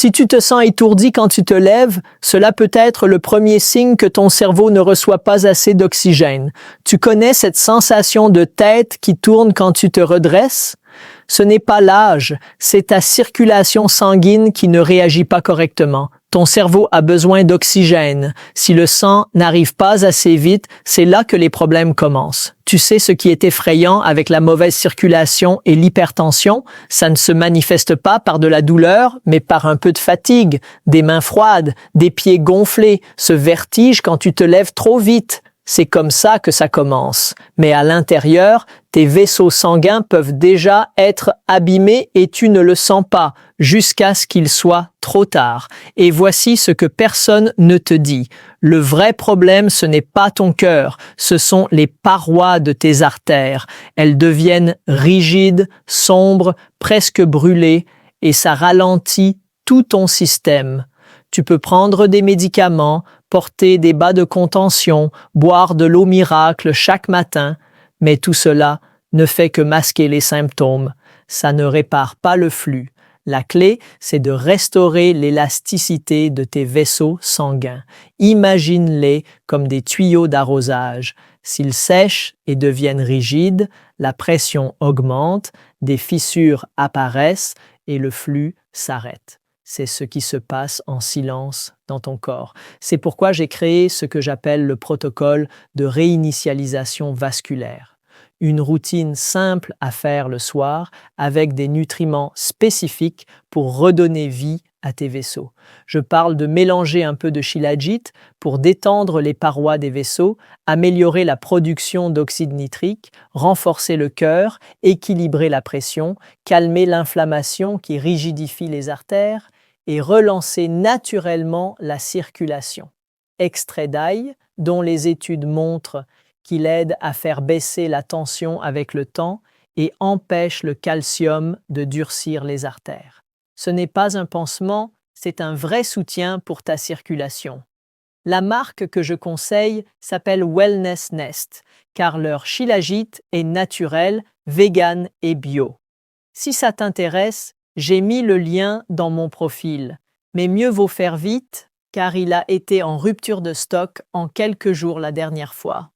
Si tu te sens étourdi quand tu te lèves, cela peut être le premier signe que ton cerveau ne reçoit pas assez d'oxygène. Tu connais cette sensation de tête qui tourne quand tu te redresses? Ce n'est pas l'âge, c'est ta circulation sanguine qui ne réagit pas correctement. Ton cerveau a besoin d'oxygène. Si le sang n'arrive pas assez vite, c'est là que les problèmes commencent. Tu sais ce qui est effrayant avec la mauvaise circulation et l'hypertension? Ça ne se manifeste pas par de la douleur, mais par un peu de fatigue, des mains froides, des pieds gonflés, ce vertige quand tu te lèves trop vite. C'est comme ça que ça commence. Mais à l'intérieur, tes vaisseaux sanguins peuvent déjà être abîmés et tu ne le sens pas, jusqu'à ce qu'il soit trop tard. Et voici ce que personne ne te dit. Le vrai problème, ce n'est pas ton cœur, ce sont les parois de tes artères. Elles deviennent rigides, sombres, presque brûlées, et ça ralentit tout ton système. Tu peux prendre des médicaments, porter des bas de contention, boire de l'eau miracle chaque matin, mais tout cela ne fait que masquer les symptômes. Ça ne répare pas le flux. La clé, c'est de restaurer l'élasticité de tes vaisseaux sanguins. Imagine-les comme des tuyaux d'arrosage. S'ils sèchent et deviennent rigides, la pression augmente, des fissures apparaissent et le flux s'arrête. C'est ce qui se passe en silence dans ton corps. C'est pourquoi j'ai créé ce que j'appelle le protocole de réinitialisation vasculaire. Une routine simple à faire le soir avec des nutriments spécifiques pour redonner vie à tes vaisseaux. Je parle de mélanger un peu de shilajit pour détendre les parois des vaisseaux, améliorer la production d'oxyde nitrique, renforcer le cœur, équilibrer la pression, calmer l'inflammation qui rigidifie les artères, et relancer naturellement la circulation. Extrait d'ail, dont les études montrent qu'il aide à faire baisser la tension avec le temps et empêche le calcium de durcir les artères. Ce n'est pas un pansement, c'est un vrai soutien pour ta circulation. La marque que je conseille s'appelle Wellness Nest, car leur shilajit est naturel, vegan et bio. Si ça t'intéresse, j'ai mis le lien dans mon profil, mais mieux vaut faire vite car il a été en rupture de stock en quelques jours la dernière fois.